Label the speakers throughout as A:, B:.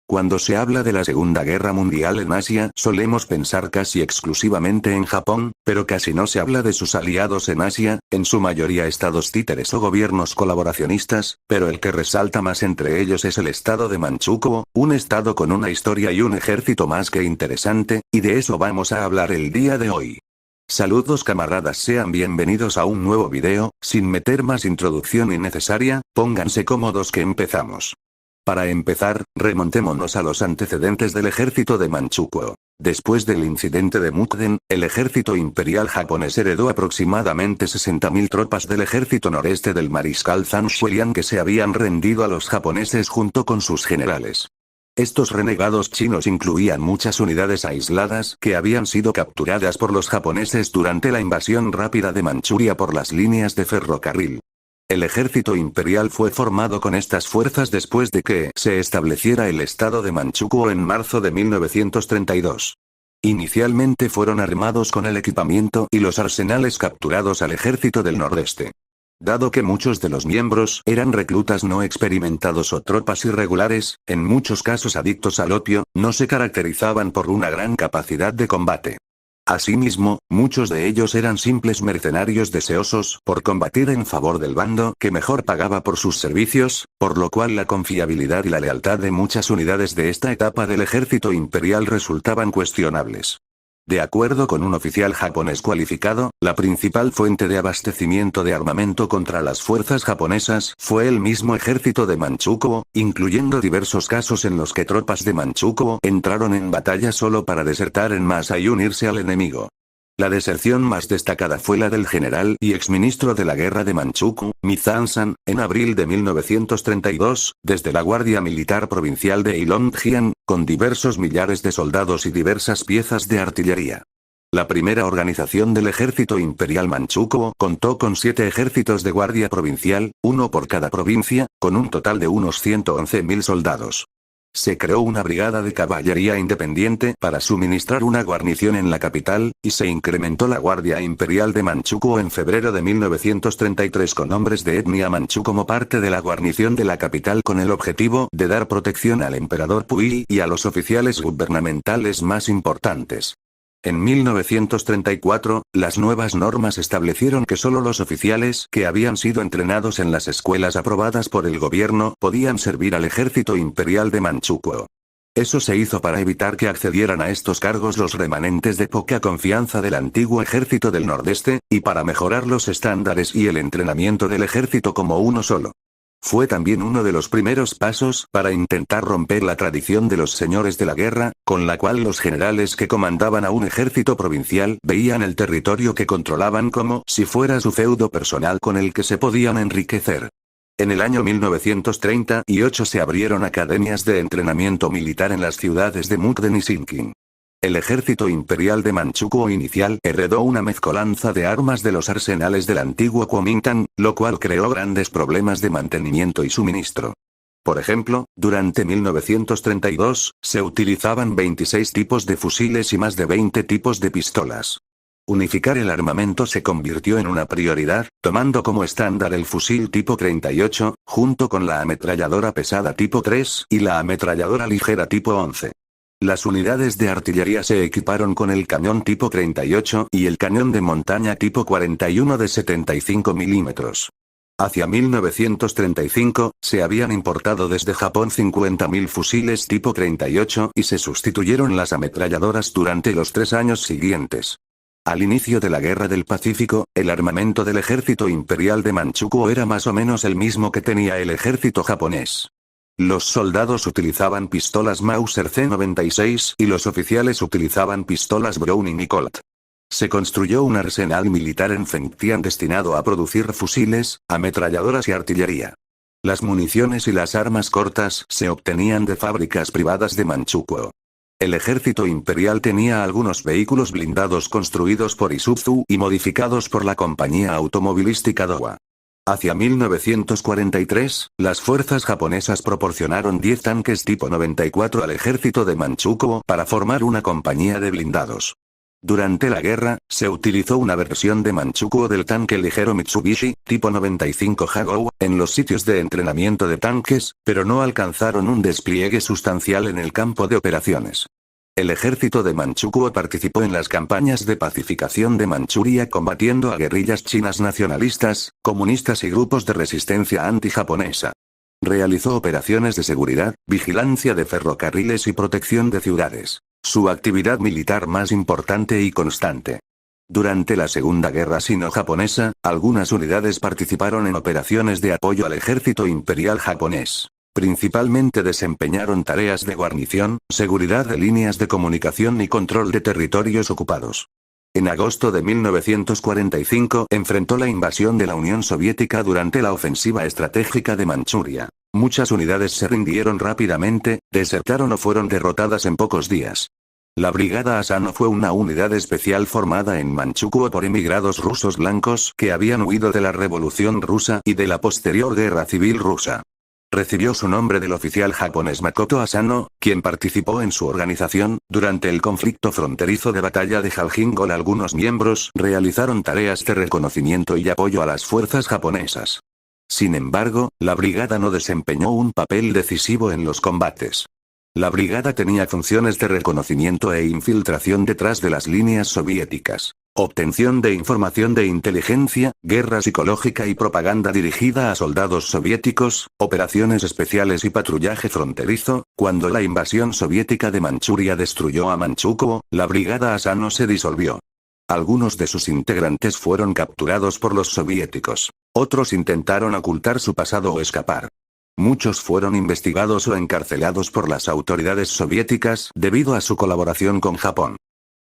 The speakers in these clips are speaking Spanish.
A: Cuando se habla de la Segunda Guerra Mundial en Asia, solemos pensar casi exclusivamente en Japón, pero casi no se habla de sus aliados en Asia, en su mayoría estados títeres o gobiernos colaboracionistas, pero el que resalta más entre ellos es el estado de Manchukuo, un estado con una historia y un ejército más que interesante, y de eso vamos a hablar el día de hoy. Saludos camaradas, sean bienvenidos a un nuevo video. Sin meter más introducción innecesaria, pónganse cómodos que empezamos. Para empezar, remontémonos a los antecedentes del ejército de Manchukuo. Después del incidente de Mukden, el ejército imperial japonés heredó aproximadamente 60.000 tropas del ejército noreste del mariscal Zhang Xueliang que se habían rendido a los japoneses junto con sus generales. Estos renegados chinos incluían muchas unidades aisladas que habían sido capturadas por los japoneses durante la invasión rápida de Manchuria por las líneas de ferrocarril. El ejército imperial fue formado con estas fuerzas después de que se estableciera el estado de Manchukuo en marzo de 1932. Inicialmente fueron armados con el equipamiento y los arsenales capturados al ejército del nordeste. Dado que muchos de los miembros eran reclutas no experimentados o tropas irregulares, en muchos casos adictos al opio, no se caracterizaban por una gran capacidad de combate. Asimismo, muchos de ellos eran simples mercenarios deseosos por combatir en favor del bando que mejor pagaba por sus servicios, por lo cual la confiabilidad y la lealtad de muchas unidades de esta etapa del ejército imperial resultaban cuestionables. De acuerdo con un oficial japonés cualificado, la principal fuente de abastecimiento de armamento contra las fuerzas japonesas fue el mismo ejército de Manchukuo, incluyendo diversos casos en los que tropas de Manchukuo entraron en batalla solo para desertar en masa y unirse al enemigo. La deserción más destacada fue la del general y exministro de la guerra de Manchukuo, Mi Zhanshan, en abril de 1932, desde la Guardia Militar Provincial de Heilongjiang, con diversos millares de soldados y diversas piezas de artillería. La primera organización del ejército imperial Manchukuo contó con 7 ejércitos de guardia provincial, uno por cada provincia, con un total de unos 111.000 soldados. Se creó una brigada de caballería independiente para suministrar una guarnición en la capital, y se incrementó la Guardia Imperial de Manchukuo en febrero de 1933 con hombres de etnia manchú como parte de la guarnición de la capital con el objetivo de dar protección al emperador Puyi y a los oficiales gubernamentales más importantes. En 1934, las nuevas normas establecieron que solo los oficiales que habían sido entrenados en las escuelas aprobadas por el gobierno podían servir al ejército imperial de Manchukuo. Eso se hizo para evitar que accedieran a estos cargos los remanentes de poca confianza del antiguo ejército del nordeste, y para mejorar los estándares y el entrenamiento del ejército como uno solo. Fue también uno de los primeros pasos para intentar romper la tradición de los señores de la guerra, con la cual los generales que comandaban a un ejército provincial veían el territorio que controlaban como si fuera su feudo personal con el que se podían enriquecer. En el año 1938 se abrieron academias de entrenamiento militar en las ciudades de Mukden y Sinkin. El ejército imperial de Manchukuo inicial heredó una mezcolanza de armas de los arsenales del antiguo Kuomintang, lo cual creó grandes problemas de mantenimiento y suministro. Por ejemplo, durante 1932, se utilizaban 26 tipos de fusiles y más de 20 tipos de pistolas. Unificar el armamento se convirtió en una prioridad, tomando como estándar el fusil tipo 38, junto con la ametralladora pesada tipo 3 y la ametralladora ligera tipo 11. Las unidades de artillería se equiparon con el cañón tipo 38 y el cañón de montaña tipo 41 de 75 milímetros. Hacia 1935, se habían importado desde Japón 50.000 fusiles tipo 38 y se sustituyeron las ametralladoras durante los 3 años siguientes. Al inicio de la Guerra del Pacífico, el armamento del ejército imperial de Manchukuo era más o menos el mismo que tenía el ejército japonés. Los soldados utilizaban pistolas Mauser C96 y los oficiales utilizaban pistolas Browning y Colt. Se construyó un arsenal militar en Fengtian destinado a producir fusiles, ametralladoras y artillería. Las municiones y las armas cortas se obtenían de fábricas privadas de Manchukuo. El ejército imperial tenía algunos vehículos blindados construidos por Isuzu y modificados por la compañía automovilística Dowa. Hacia 1943, las fuerzas japonesas proporcionaron 10 tanques tipo 94 al ejército de Manchukuo para formar una compañía de blindados. Durante la guerra, se utilizó una versión de Manchukuo del tanque ligero Mitsubishi, tipo 95 Hagou, en los sitios de entrenamiento de tanques, pero no alcanzaron un despliegue sustancial en el campo de operaciones. El ejército de Manchukuo participó en las campañas de pacificación de Manchuria combatiendo a guerrillas chinas nacionalistas, comunistas y grupos de resistencia anti-japonesa. Realizó operaciones de seguridad, vigilancia de ferrocarriles y protección de ciudades. Su actividad militar más importante y constante. Durante la Segunda Guerra Sino-Japonesa, algunas unidades participaron en operaciones de apoyo al ejército imperial japonés. Principalmente desempeñaron tareas de guarnición, seguridad de líneas de comunicación y control de territorios ocupados. En agosto de 1945 enfrentó la invasión de la Unión Soviética durante la ofensiva estratégica de Manchuria. Muchas unidades se rindieron rápidamente, desertaron o fueron derrotadas en pocos días. La Brigada Asano fue una unidad especial formada en Manchukuo por emigrados rusos blancos que habían huido de la Revolución Rusa y de la posterior Guerra Civil Rusa. Recibió su nombre del oficial japonés Makoto Asano, quien participó en su organización. Durante el conflicto fronterizo de batalla de Jalgingol, algunos miembros realizaron tareas de reconocimiento y apoyo a las fuerzas japonesas. Sin embargo, la brigada no desempeñó un papel decisivo en los combates. La brigada tenía funciones de reconocimiento e infiltración detrás de las líneas soviéticas, obtención de información de inteligencia, guerra psicológica y propaganda dirigida a soldados soviéticos, operaciones especiales y patrullaje fronterizo. Cuando la invasión soviética de Manchuria destruyó a Manchukuo, la brigada Asano se disolvió. Algunos de sus integrantes fueron capturados por los soviéticos. Otros intentaron ocultar su pasado o escapar. Muchos fueron investigados o encarcelados por las autoridades soviéticas debido a su colaboración con Japón.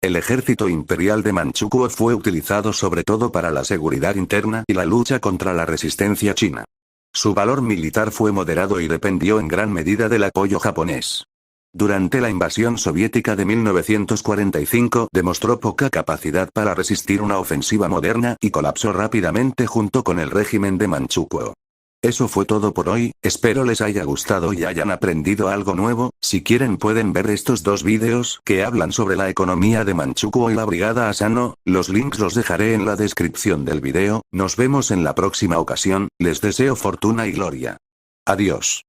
A: El ejército imperial de Manchukuo fue utilizado sobre todo para la seguridad interna y la lucha contra la resistencia china. Su valor militar fue moderado y dependió en gran medida del apoyo japonés. Durante la invasión soviética de 1945 demostró poca capacidad para resistir una ofensiva moderna y colapsó rápidamente junto con el régimen de Manchukuo. Eso fue todo por hoy, espero les haya gustado y hayan aprendido algo nuevo. Si quieren pueden ver estos dos vídeos que hablan sobre la economía de Manchukuo y la brigada Asano, los links los dejaré en la descripción del video. Nos vemos en la próxima ocasión, les deseo fortuna y gloria. Adiós.